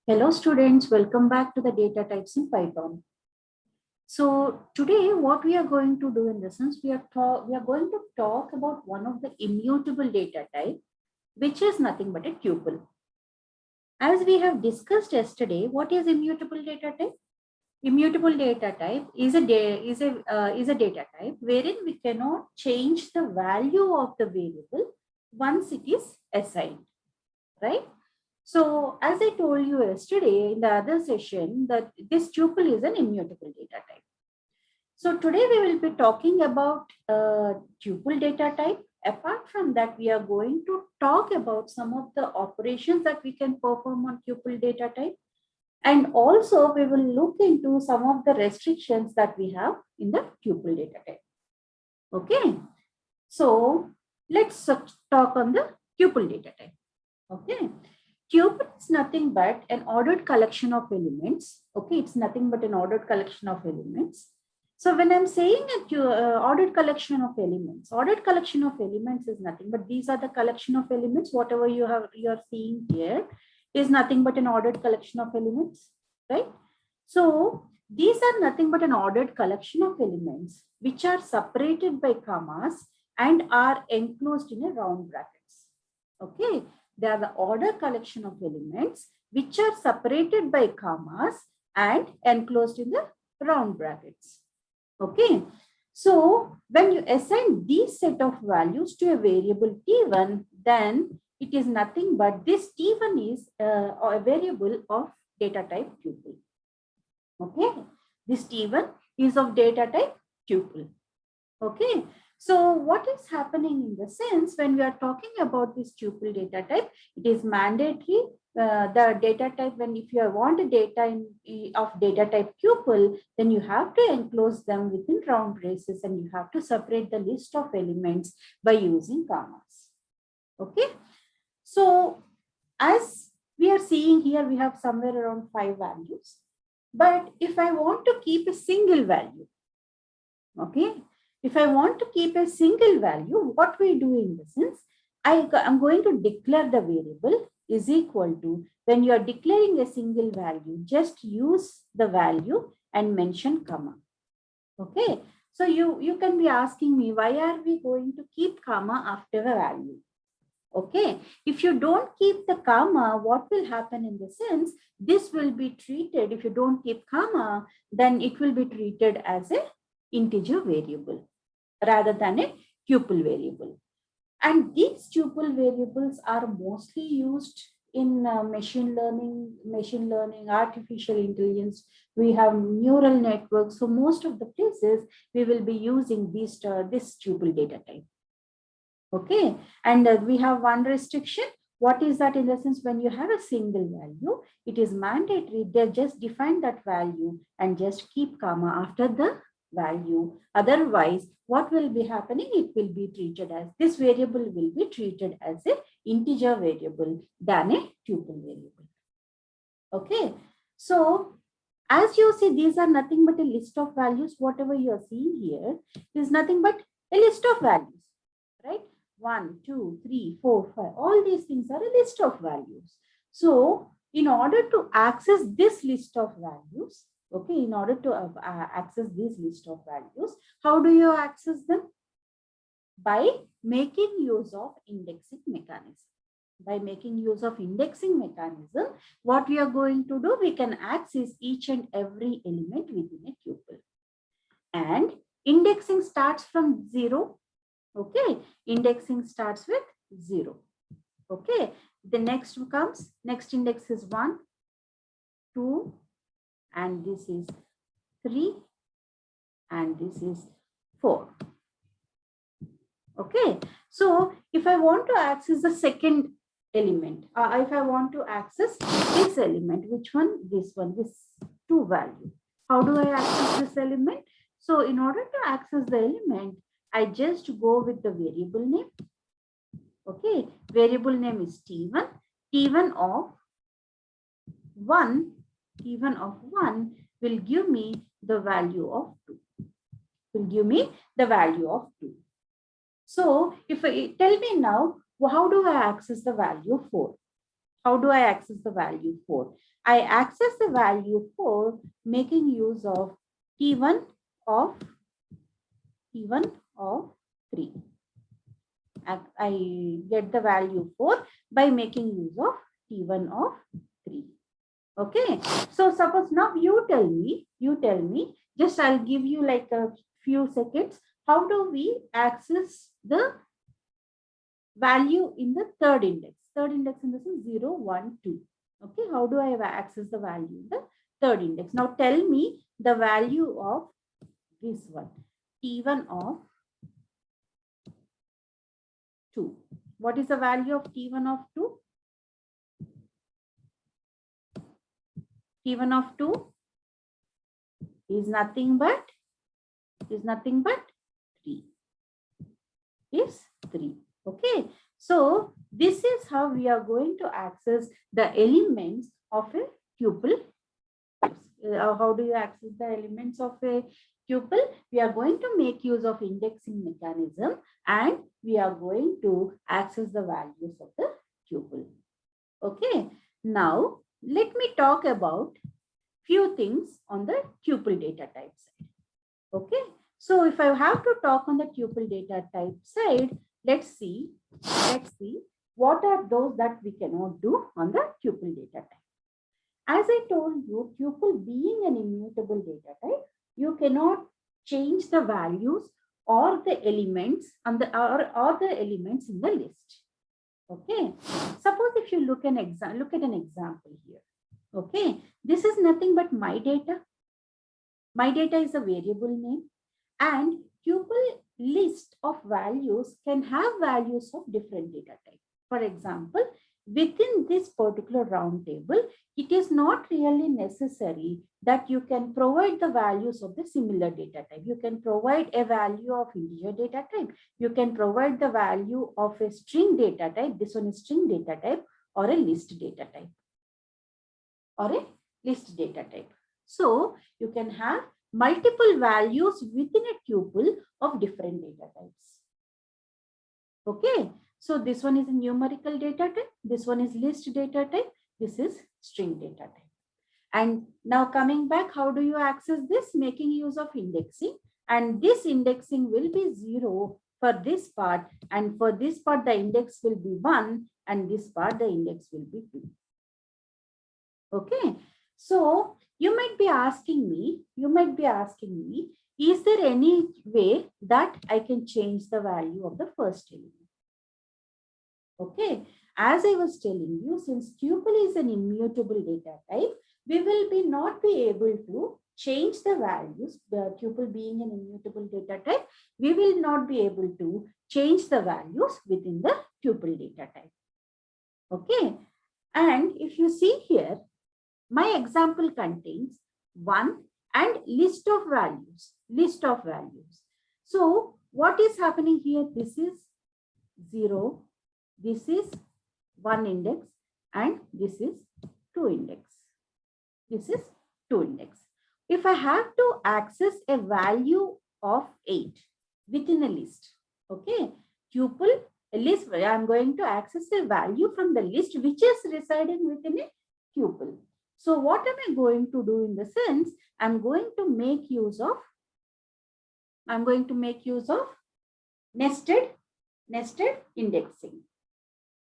Hello students, welcome back to the data types in Python. So today what we are going to do in this sense, we are going to talk about one of the immutable data type, which is nothing but a tuple. As we have discussed yesterday, what is immutable data type? Immutable data type is a data type wherein we cannot change the value of the variable once it is assigned, right? So as I told you yesterday in the other session that this tuple is an immutable data type. So today we will be talking about tuple data type. Apart from that, we are going to talk about some of the operations that we can perform on tuple data type. And also we will look into some of the restrictions that we have in the tuple data type. Okay. So let's talk on the tuple data type. Okay. Tuple is nothing but an ordered collection of elements. Okay, it's nothing but an ordered collection of elements. So when I'm saying ordered collection of elements is nothing but these are the collection of elements. Whatever you are seeing here is nothing but an ordered collection of elements, right? So these are nothing but an ordered collection of elements which are separated by commas and are enclosed in a round brackets. Okay. They are the ordered collection of elements which are separated by commas and enclosed in the round brackets. Okay. So when you assign these set of values to a variable t1, then it is nothing but this t1 is a variable of data type tuple. Okay. This t1 is of data type tuple. Okay. So what is happening in the sense when we are talking about this tuple data type, it is mandatory the data type when if you want a data of data type tuple, then you have to enclose them within round braces and you have to separate the list of elements by using commas. Okay. So as we are seeing here, we have somewhere around 5 values. But if I want to keep a single value, okay, if I want to keep a single value, what we do in the sense, I'm going to declare the variable is equal to, when you are declaring a single value, just use the value and mention comma. Okay. So you can be asking me, why are we going to keep comma after a value? Okay. If you don't keep the comma, what will happen in the sense, this will be treated, if you don't keep comma, then it will be treated as a integer variable rather than a tuple variable. And these tuple variables are mostly used in machine learning, artificial intelligence. We have neural networks. So most of the places we will be using this tuple data type. Okay. And we have one restriction. What is that in the sense, when you have a single value, it is mandatory. They just define that value and just keep comma after the value. Otherwise, what will be happening? It will be treated as, this variable will be treated as a integer variable than a tuple variable. Okay. So as you see, these are nothing but a list of values. Whatever you are seeing here is nothing but a list of values, right? 1, 2, 3, 4, 5. All these things are a list of values. So in order to access this list of values, okay, in order to access this list of values, how do you access them? By making use of indexing mechanism. By making use of indexing mechanism, what we are going to do, we can access each and every element within a tuple. And indexing starts from 0. Okay, indexing starts with 0. Okay, the next comes, next index is 1, 2, and this is 3, and this is 4. Okay, so if I want to access the second element, if I want to access this element, which one? This one, this 2 value. How do I access this element? So in order to access the element, I just go with the variable name. Okay, variable name is t1. T1 of 1, T1 of 1 will give me the value of 2. Will give me the value of 2. So if I tell me now, how do I access the value of 4? How do I access the value 4? I access the value 4 making use of T1 of 3. I get the value 4 by making use of T1 of 3. Okay. So suppose now you tell me, just I'll give you like a few seconds. How do we access the value in the third index? Third index in the sense 0, 1, 2. Okay. How do I access the value in the third index? Now tell me the value of this one, T1 of 2. What is the value of T1 of 2? T1 of 2 is nothing but 3. Is 3. Okay. So this is how we are going to access the elements of a tuple. How do you access the elements of a tuple? We are going to make use of indexing mechanism and we are going to access the values of the tuple. Okay. Now let me talk about few things on the tuple data type side. Okay. So if I have to talk on the tuple data type side, let's see what are those that we cannot do on the tuple data type. As I told you, tuple being an immutable data type, you cannot change the values or the elements on the or the elements in the list. Okay. Suppose if you look at an example here. Okay. This is nothing but my data. My data is a variable name and tuple list of values can have values of different data type. For example, within this particular round table, it is not really necessary that you can provide the values of the similar data type. You can provide a value of integer data type. You can provide the value of a string data type. This one is string data type or a list data type. So you can have multiple values within a tuple of different data types. Okay. So this one is a numerical data type. This one is list data type. This is string data type. And now coming back, how do you access this? Making use of indexing. And this indexing will be 0 for this part. And for this part, the index will be 1. And this part, the index will be 2. Okay. So you might be asking me, is there any way that I can change the value of the first element? Okay. As I was telling you, since tuple is an immutable data type, we will not be able to change the values. The tuple being an immutable data type, we will not be able to change the values within the tuple data type. Okay. And if you see here, my example contains 1 and list of values. So what is happening here? This is 0. This is 1 index and this is 2 index. If I have to access a value of 8 within a list, okay, tuple, a list, I am going to access a value from the list which is residing within a tuple. So what am I going to do in the sense? I'm going to make use of nested indexing.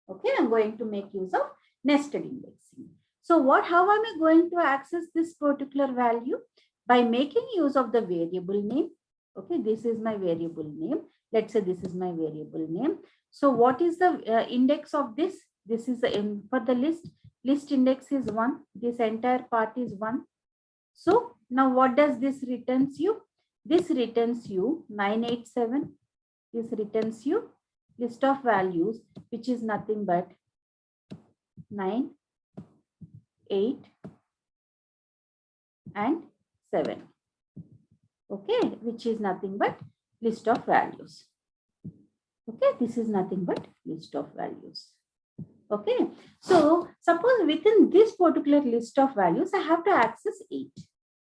Okay, I'm going to make use of nested indexing. So how am I going to access this particular value? By making use of the variable name. Okay, this is my variable name. Let's say this is my variable name. So what is the index of this? This is for the list. List index is 1. This entire part is 1. So now what does this returns you? This returns you 987. This returns you list of values, which is nothing but 9, 8, and 7. Okay, which is nothing but list of values. Okay, this is nothing but list of values. Okay, so suppose within this particular list of values, I have to access 8.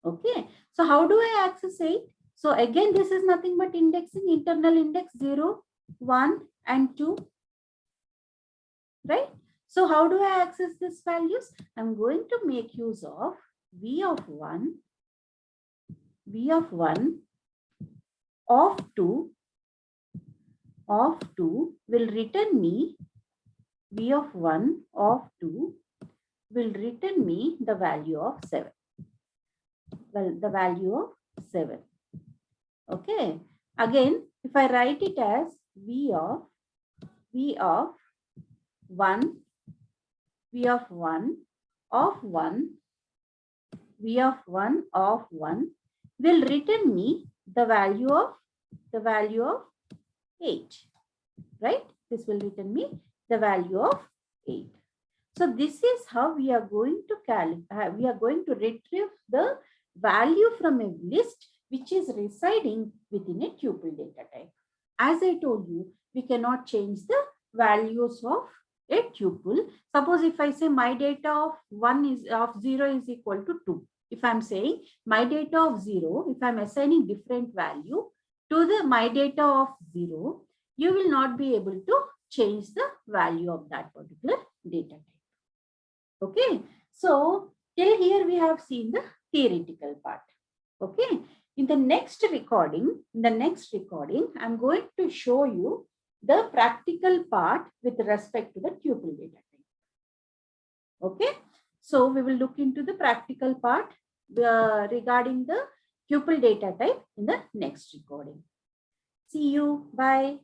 Okay, so how do I access 8? So again, this is nothing but indexing, internal index 0, 1, and 2. Right? So how do I access these values? I'm going to make use of v of 1 of 2 will return me v of 1 of 2 will return me the value of 7. Well, the value of 7. Okay. Again, if I write it as v of 1 will return me the value of 8, right? This will return me the value of 8. So this is how we are going to retrieve the value from a list which is residing within a tuple data type. As I told you, we cannot change the values of a tuple. Suppose if I say my data of 0 is equal to 2. If I'm saying my data of 0, if I'm assigning different value to the my data of 0, you will not be able to change the value of that particular data type. Okay, so till here we have seen the theoretical part. Okay, in the next recording, I'm going to show you the practical part with respect to the tuple data type. Okay, so we will look into the practical part regarding the tuple data type in the next recording. See you. Bye.